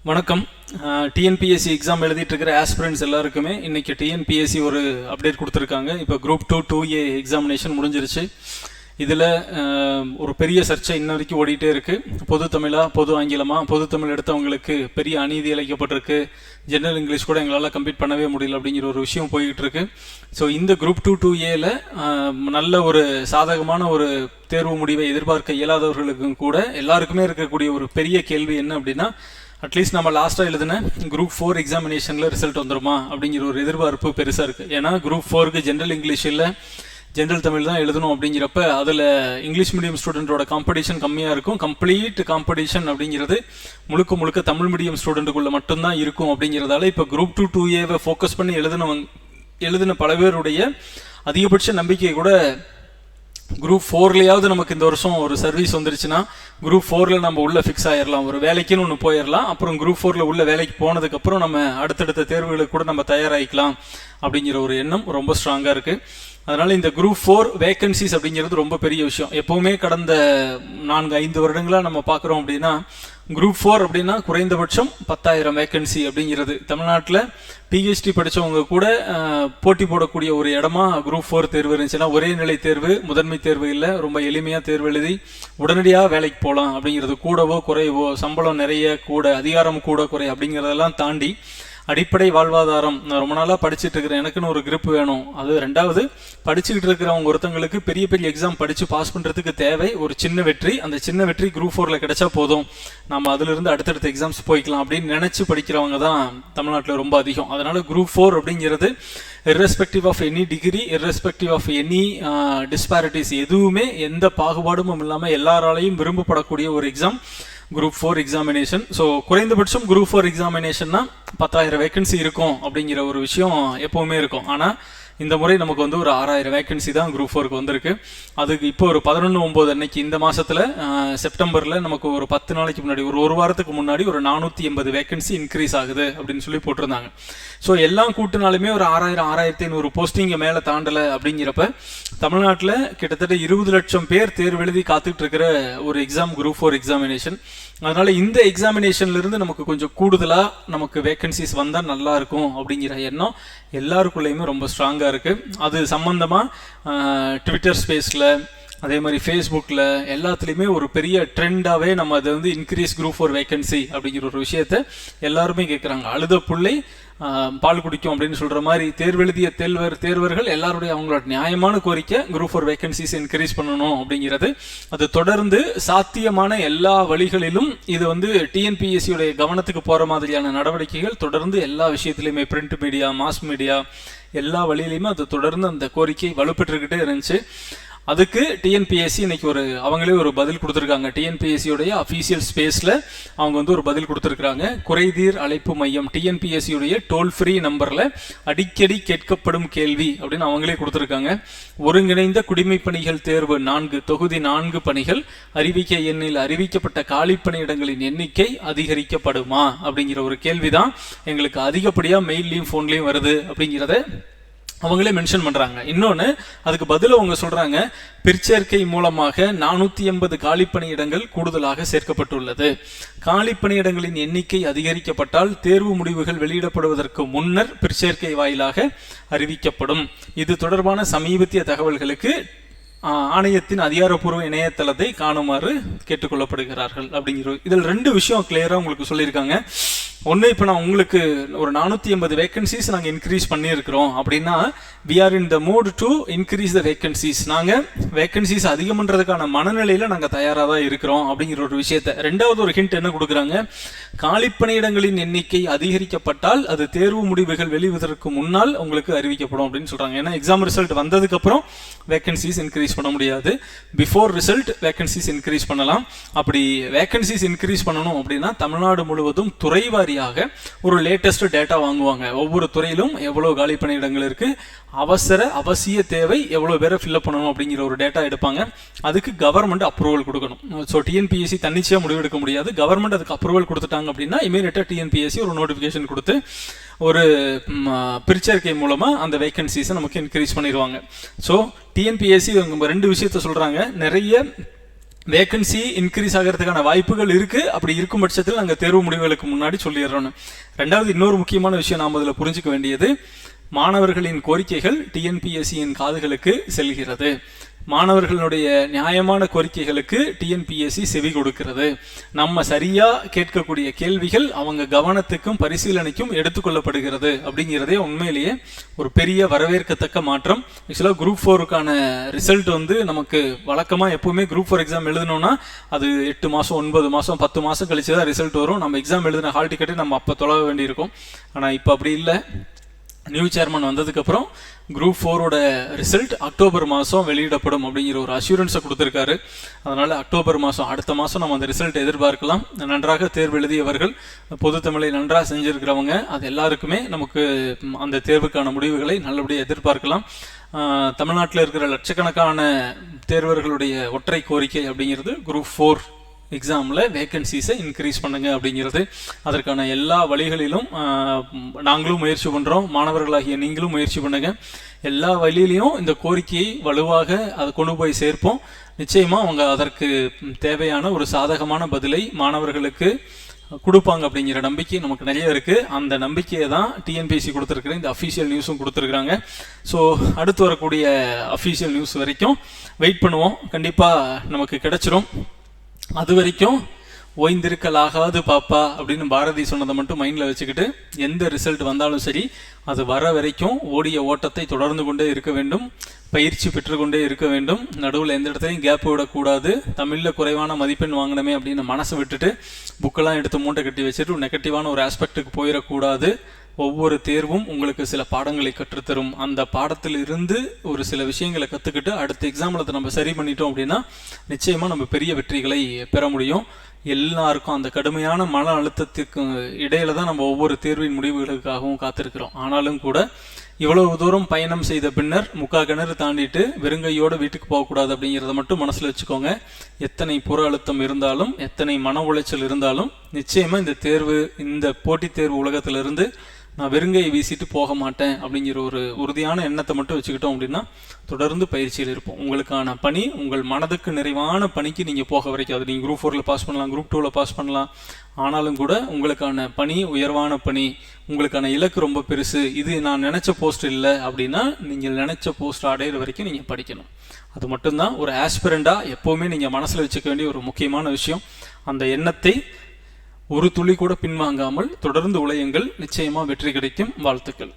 வணக்கம். TNPSC exam எழுதிட்டு இருக்கிற ஆஸ்பிரண்ட்ஸ் எல்லாருக்குமே இன்னைக்கு டிஎன்பிஎஸ்சி ஒரு அப்டேட் கொடுத்துருக்காங்க. இப்போ குரூப் 2 எக்ஸாமினேஷன் முடிஞ்சிருச்சு. இதில் ஒரு பெரிய சர்ச்சை இன்ன வரைக்கும் ஓடிட்டே இருக்குது. பொது தமிழா பொது ஆங்கிலமா? பொது தமிழ் எடுத்தவங்களுக்கு பெரிய அநீதி இழைக்கப்பட்டிருக்கு. ஜெனரல் இங்கிலீஷ் கூட எங்களால் கம்ப்ளீட் பண்ணவே முடியல அப்படிங்கிற ஒரு விஷயம் போய்கிட்டு இருக்கு. ஸோ இந்த குரூப் 2 நல்ல ஒரு சாதகமான ஒரு தேர்வு முடிவை எதிர்பார்க்க இயலாதவர்களுக்கும் கூட எல்லாருக்குமே இருக்கக்கூடிய ஒரு பெரிய கேள்வி என்ன அப்படின்னா, அட்லீஸ்ட் நம்ம லாஸ்ட்டாக எழுதின குரூப் 4 எக்ஸாமினேஷனில் ரிசல்ட் வந்துருமா அப்படிங்கிற ஒரு எதிர்பார்ப்பு பெருசாக இருக்குது. ஏன்னா குரூப் 4க்கு ஜென்ரல் இங்கிலீஷ் இல்லை, ஜென்ரல் தமிழ் தான் எழுதணும். அப்படிங்கிறப்ப அதில் இங்கிலீஷ் மீடியம் ஸ்டூடெண்ட்டோட காம்படிஷன் கம்மியாக இருக்கும். கம்ப்ளீட் காம்படிஷன் அப்படிங்கிறது முழுக்க முழுக்க தமிழ் மீடியம் ஸ்டூடெண்ட்டுக்குள்ளே மட்டும்தான் இருக்கும். அப்படிங்கிறதால இப்போ குரூப் 2 ஃபோக்கஸ் பண்ணி எழுதின பல பேருடைய அதிகபட்ச நம்பிக்கை கூட குரூப் 4லையாவது நமக்கு இந்த வருஷம் ஒரு சர்வீஸ் வந்துருச்சுன்னா குரூப் 4ல் நம்ம உள்ள ஃபிக்ஸ் ஆயிடலாம், ஒரு வேலைக்குன்னு ஒன்று போயிடலாம். அப்புறம் குரூப் 4ல் உள்ள வேலைக்கு போனதுக்கப்புறம் நம்ம அடுத்தடுத்த தேர்வுகளுக்கு கூட நம்ம தயாராகிக்கலாம் அப்படிங்கிற ஒரு எண்ணம் ரொம்ப ஸ்ட்ராங்காக இருக்குது. அதனால் இந்த குரூப் 4 வேக்கன்சிஸ் அப்படிங்கிறது ரொம்ப பெரிய விஷயம். எப்போவுமே கடந்த 4-5 வருடங்களாக நம்ம பார்க்குறோம் அப்படின்னா குரூப் 4 அப்படின்னா குறைந்தபட்சம் 10,000 வேக்கன்சி அப்படிங்கிறது. தமிழ்நாட்டில் பிஹெச்டி படித்தவங்க கூட போட்டி போடக்கூடிய ஒரு இடமா குரூப் 4 தேர்வு இருந்துச்சுன்னா, ஒரே நிலை தேர்வு, முதன்மை தேர்வு இல்லை, ரொம்ப எளிமையாக தேர்வு எழுதி உடனடியாக வேலைக்கு போகலாம் அப்படிங்கிறது. கூடவோ குறைவோ, சம்பளம் நிறைய கூட, அதிகாரம் கூட குறை அப்படிங்கிறதெல்லாம் தாண்டி அடிப்படை வாழ்வாதாரம், நான் ரொம்ப நாளாக படிச்சுட்டு இருக்கிறேன், எனக்குன்னு ஒரு கிரிப் வேணும். அது ரெண்டாவது, படிச்சுக்கிட்டு இருக்கிறவங்க ஒருத்தங்களுக்கு பெரிய பெரிய எக்ஸாம் படித்து பாஸ் பண்ணுறதுக்கு தேவை ஒரு சின்ன வெற்றி. அந்த சின்ன வெற்றி குரூப் 4ல் கிடைச்சா போதும், நம்ம அதிலிருந்து அடுத்தடுத்த எக்ஸாம்ஸ் போய்க்கலாம் அப்படின்னு நினச்சி படிக்கிறவங்க தான் தமிழ்நாட்டில் ரொம்ப அதிகம். அதனால் குரூப் 4 அப்படிங்கிறது irrespective of any degree, irrespective of any disparities, எதுவுமே எந்த பாகுபாடும் இல்லாமல் எல்லாராலையும் விரும்பப்படக்கூடிய ஒரு எக்ஸாம் குரூப் 4 எக்ஸாமினேஷன். ஸோ குறைந்தபட்சம் குரூப் 4 எக்ஸாமினேஷன்னா 10,000 வேக்கன்சி இருக்கும் அப்படிங்கிற ஒரு விஷயம் எப்போவுமே இருக்கும். ஆனால் இந்த முறை நமக்கு வந்து ஒரு 6,000 வேக்கன்சி தான் குரூப் 4க்கு வந்திருக்கு. அதுக்கு இப்போ ஒரு 11/9 அன்னைக்கு இந்த மாதத்தில் செப்டம்பரில் நமக்கு ஒரு 10 நாளைக்கு முன்னாடி, ஒரு வாரத்துக்கு முன்னாடி ஒரு 480 வேக்கன்சி இன்க்ரீஸ் ஆகுது அப்படின்னு சொல்லி போட்டிருந்தாங்க. ஸோ எல்லாம் கூட்டினாலுமே ஒரு 6,000-6,500 போஸ்டிங்கை மேலே தாண்டலை. அப்படிங்கிறப்ப தமிழ்நாட்டில் கிட்டத்தட்ட 20 லட்சம் பேர் தேர்வு எழுதி காத்துட்டு இருக்கிற ஒரு எக்ஸாம் குரூப் 4 எக்ஸாமினேஷன். அதனால இந்த எக்ஸாமினேஷன்லேருந்து நமக்கு கொஞ்சம் கூடுதலாக நமக்கு வேக்கன்சிஸ் வந்தால் நல்லா இருக்கும் அப்படிங்கிற எண்ணம் எல்லாருக்குள்ளேயுமே ரொம்ப ஸ்ட்ராங்காக இருக்குது. அது சம்மந்தமாக ட்விட்டர் ஸ்பேஸில், அதே மாதிரி ஃபேஸ்புக்கில், எல்லாத்துலேயுமே ஒரு பெரிய ட்ரெண்டாகவே நம்ம அதை வந்து இன்க்ரீஸ் குரூப் 4 வேக்கன்சி அப்படிங்கிற ஒரு விஷயத்த எல்லாருமே கேட்குறாங்க. அழுத புள்ளை பால் குடிக்கும் அப்படின்னு சொல்கிற மாதிரி தேர்வெழுதிய தேர்வர்கள் எல்லாருடைய அவங்களோட நியாயமான கோரிக்கை குரூப் 4 வேக்கன்சிஸ் இன்க்ரீஸ் பண்ணணும் அப்படிங்கிறது. அது தொடர்ந்து சாத்தியமான எல்லா வழிகளிலும் இது வந்து டிஎன்பிஎஸ்சியுடைய கவனத்துக்கு போகிற மாதிரியான நடவடிக்கைகள் தொடர்ந்து எல்லா விஷயத்துலையுமே, பிரிண்ட் மீடியா, மாஸ் மீடியா, எல்லா வழியிலையுமே அது தொடர்ந்து அந்த கோரிக்கை வலுப்பெற்றுக்கிட்டே இருந்துச்சு. அதுக்கு டிஎன்பிஎஸ்சி இன்னைக்கு அவங்களே ஒரு பதில் கொடுத்துருக்காங்க. டிஎன்பிஎஸ்சியுடைய அஃபீஷியல் ஸ்பேஸில் அவங்க வந்து ஒரு பதில் கொடுத்துருக்காங்க. குறைதீர் அழைப்பு மையம், டிஎன்பிஎஸ்சியுடைய டோல் ஃப்ரீ நம்பரில் அடிக்கடி கேட்கப்படும் கேள்வி அப்படின்னு அவங்களே கொடுத்துருக்காங்க. ஒருங்கிணைந்த குடிமைப் பணிகள் தேர்வு 4 தொகுதி 4 பணிகள் அறிவிக்கை எண்ணில் அறிவிக்கப்பட்ட காலி பணியிடங்களின் எண்ணிக்கை அதிகரிக்கப்படுமா அப்படிங்கிற ஒரு கேள்விதான் எங்களுக்கு அதிகப்படியாக மெயில்லையும் ஃபோன்லையும் வருது அப்படிங்கிறத அவங்களே மென்ஷன் பண்ணுறாங்க. இன்னொன்று, அதுக்கு பதில் அவங்க சொல்கிறாங்க, பிற்சேர்க்கை மூலமாக 480 காலிப்பணியிடங்கள் கூடுதலாக சேர்க்கப்பட்டுள்ளது. காலிப்பணியிடங்களின் எண்ணிக்கை அதிகரிக்கப்பட்டால் தேர்வு முடிவுகள் வெளியிடப்படுவதற்கு முன்னர் பிற்சேர்க்கை வாயிலாக அறிவிக்கப்படும். இது தொடர்பான சமீபத்திய தகவல்களுக்கு ஆணையத்தின் அதிகாரப்பூர்வ இணையதளத்தை காணுமாறு கேட்டுக்கொள்ளப்படுகிறார்கள் அப்படிங்கிற இதில் 2 விஷயம் கிளியராக உங்களுக்கு சொல்லியிருக்காங்க. ஒன்று, இப்போ நான் உங்களுக்கு ஒரு 480 வேக்கன்சிஸ் நாங்கள் இன்க்ரீஸ் பண்ணியிருக்கிறோம் அப்படின்னா we are in the mood to increase the vacancies. நாங்கள் வேக்கன்சிஸ் அதிகம் பண்ணுறதுக்கான மனநிலையில் நாங்கள் தயாராக தான் இருக்கிறோம் அப்படிங்கிற ஒரு விஷயத்தை. ரெண்டாவது ஒரு ஹிண்ட் என்ன கொடுக்குறாங்க, காலிப்பணியிடங்களின் எண்ணிக்கை அதிகரிக்கப்பட்டால் அது தேர்வு முடிவுகள் வெளிவதற்கு முன்னால் உங்களுக்கு அறிவிக்கப்படும் அப்படின்னு சொல்கிறாங்க. ஏன்னா எக்ஸாம் ரிசல்ட் வந்ததுக்கப்புறம் வேக்கன்சிஸ் இன்க்ரீஸ் பண்ண முடியாது, பிஃபோர் ரிசல்ட் வேக்கன்சிஸ் இன்க்ரீஸ் பண்ணலாம். அப்படி வேக்கன்சிஸ் இன்க்ரீஸ் பண்ணணும் அப்படின்னா தமிழ்நாடு முழுவதும் துறைவாரியாக ஒரு லேட்டஸ்ட் டேட்டா வாங்குவாங்க. ஒவ்வொரு துறையிலும் எவ்வளோ காலி பணியிடங்கள் இருக்கு, அவசிய தேவை எவ்வளோ பேரை ஃபில்அப் பண்ணணும் அப்படிங்கிற ஒரு டேட்டா எடுப்பாங்க. அதுக்கு கவர்மெண்ட் அப்ரூவல் கொடுக்கணும். ஸோ டிஎன்பிஎஸ்சி தன்னிச்சையாக முடிவெடுக்க முடியாது. கவர்மெண்ட் அதுக்கு அப்ரூவல் கொடுத்துட்டாங்க அப்படின்னா இமீடியட்டாக டிஎன்பிஎஸ்சி ஒரு நோட்டிஃபிகேஷன் கொடுத்து ஒரு பிரிச்சேர்க்கை மூலமாக அந்த வேக்கன்சிஸை நமக்கு இன்க்ரீஸ் பண்ணிடுவாங்க. ஸோ டிஎன்பிஎஸ்சி 2 விஷயத்த சொல்கிறாங்க. நிறைய வேகன்சி இன்க்ரீஸ் ஆகிறதுக்கான வாய்ப்புகள் இருக்கு. அப்படி இருக்கும் பட்சத்தில் நாங்கள் தேர்வு முடிவுகளுக்கு முன்னாடி சொல்லிடுறோம். ரெண்டாவது, இன்னொரு முக்கியமான விஷயம் நாம் அதில் புரிஞ்சுக்க வேண்டியது, மாணவர்களின் கோரிக்கைகள் டிஎன்பிஎஸ்சியின் காதுகளுக்கு செல்கிறது. மாணவர்களுடைய நியாயமான கோரிக்கைகளுக்கு டிஎன்பிஎஸ்சி செவி கொடுக்கிறது. நம்ம சரியா கேட்கக்கூடிய கேள்விகள் அவங்க கவனத்துக்கும் பரிசீலனைக்கும் எடுத்துக்கொள்ளப்படுகிறது. அப்படிங்கிறதே உண்மையிலேயே ஒரு பெரிய வரவேற்கத்தக்க மாற்றம். ஆக்சுவலாக குரூப் 4க்கான ரிசல்ட் நமக்கு வழக்கமாக எப்பவுமே குரூப் 4 எக்ஸாம் எழுதணும்னா அது 8 மாதம் 9 மாதம் 10 மாதம் கழிச்சு தான் ரிசல்ட் வரும். நம்ம எக்ஸாம் எழுதின ஹால் டிக்கெட்டை நம்ம அப்போ தொலைவ வேண்டியிருக்கும். ஆனால் இப்போ அப்படி இல்லை. நியூ சேர்மன் வந்ததுக்கப்புறம் குரூப் 4ஓட ரிசல்ட் அக்டோபர் மாதம் வெளியிடப்படும் அப்படிங்கிற ஒரு அஷூரன்ஸை கொடுத்துருக்காரு. அதனால் அக்டோபர் மாதம், அடுத்த மாதம் நம்ம அந்த ரிசல்ட் எதிர்பார்க்கலாம். நன்றாக தேர்வு எழுதியவர்கள், பொது தமிழை நன்றாக செஞ்சுருக்கிறவங்க, அது எல்லாருக்குமே நமக்கு அந்த தேர்வுக்கான முடிவுகளை நல்லபடியாக எதிர்பார்க்கலாம். தமிழ்நாட்டில் இருக்கிற லட்சக்கணக்கான தேர்வர்களுடைய ஒற்றை கோரிக்கை அப்படிங்கிறது குரூப் 4 எக்ஸாமில் வேக்கன்சிஸை இன்க்ரீஸ் பண்ணுங்க அப்படிங்கிறது. அதற்கான எல்லா வழிகளிலும் நாங்களும் முயற்சி பண்ணுறோம். மாணவர்களாகிய நீங்களும் முயற்சி பண்ணுங்க. எல்லா வழியிலையும் இந்த கோரிக்கையை வலுவாக அதை கொண்டு போய் சேர்ப்போம். நிச்சயமாக அவங்க அதற்கு தேவையான ஒரு சாதகமான பதிலை மாணவர்களுக்கு கொடுப்பாங்க அப்படிங்கிற நம்பிக்கை நமக்கு நிறைய இருக்குது. அந்த நம்பிக்கையை தான் டிஎன்பிஎஸ்சி கொடுத்துருக்குற இந்த அஃபீஷியல் நியூஸும் கொடுத்துருக்குறாங்க. ஸோ அடுத்து வரக்கூடிய அஃபீஷியல் நியூஸ் வரைக்கும் வெயிட் பண்ணுவோம். கண்டிப்பாக நமக்கு கிடைச்சிரும். அது வரைக்கும் ஓய்ந்திருக்கலாகாது பாப்பா அப்படின்னு பாரதி சொன்னதை மட்டும் மைண்டில் வச்சுக்கிட்டு எந்த ரிசல்ட் வந்தாலும் சரி, அது வர வரைக்கும் ஓடிய ஓட்டத்தை தொடர்ந்து கொண்டே இருக்க வேண்டும். பயிற்சி பெற்றுக்கொண்டே இருக்க வேண்டும். நடுவில் எந்த இடத்துலையும் கேப் விடக்கூடாது. தமிழில் குறைவான மதிப்பெண் வாங்கணுமே அப்படின்னு மனசை விட்டுட்டு புக்கெல்லாம் எடுத்து மூட்டை கட்டி வச்சுட்டு நெகட்டிவான ஒரு ஆஸ்பெக்டுக்கு போயிடக்கூடாது. ஒவ்வொரு தேர்வும் உங்களுக்கு சில பாடங்களை கற்றுத்தரும். அந்த பாடத்தில் இருந்து ஒரு சில விஷயங்களை கற்றுக்கிட்டு அடுத்த எக்ஸாமில் அதை நம்ம சரி பண்ணிட்டோம் அப்படின்னா நிச்சயமாக நம்ம பெரிய வெற்றிகளை பெற முடியும். எல்லாருக்கும் அந்த கடுமையான மன அழுத்தத்திற்கு இடையில தான் நம்ம ஒவ்வொரு தேர்வின் முடிவுகளுக்காகவும் காத்திருக்கிறோம். ஆனாலும் கூட இவ்வளவு தூரம் பயணம் செய்த பின்னர் முக்கா கிணறு தாண்டிட்டு வெறுங்கையோடு வீட்டுக்கு போகக்கூடாது அப்படிங்கிறத மட்டும் மனசில் வச்சுக்கோங்க. எத்தனை புற அழுத்தம் இருந்தாலும், எத்தனை மன உளைச்சல் இருந்தாலும் நிச்சயமாக இந்த தேர்வு, இந்த போட்டித் தேர்வு உலகத்திலிருந்து நான் வெறுங்கையை வீசிட்டு போக மாட்டேன் அப்படிங்கிற ஒரு உறுதியான எண்ணத்தை மட்டும் வச்சுக்கிட்டோம் அப்படின்னா தொடர்ந்து பயிற்சியில் இருப்போம். உங்களுக்கான பணி, உங்கள் மனதுக்கு நிறைவான பணிக்கு நீங்கள் போக வரைக்கும், அது நீங்கள் குரூப் 4ல் பாஸ் பண்ணலாம், குரூப் 2ல் பாஸ் பண்ணலாம். ஆனாலும் கூட உங்களுக்கான பணி உயர்வான பணி, உங்களுக்கான இலக்கு ரொம்ப பெருசு. இது நான் நினச்ச போஸ்ட் இல்லை அப்படின்னா நீங்கள் நினச்ச போஸ்ட் அடையிற வரைக்கும் நீங்கள் படிக்கணும். அது மட்டும்தான் ஒரு ஆஸ்பிரண்டாக எப்போவுமே நீங்கள் மனசில் வச்சுக்க வேண்டிய ஒரு முக்கியமான விஷயம். அந்த எண்ணத்தை ஒரு துளி கூட பின்வாங்காமல் தொடர்ந்து உழையுங்கள். நிச்சயமாக வெற்றி கிடைக்கும். வாழ்த்துக்கள்.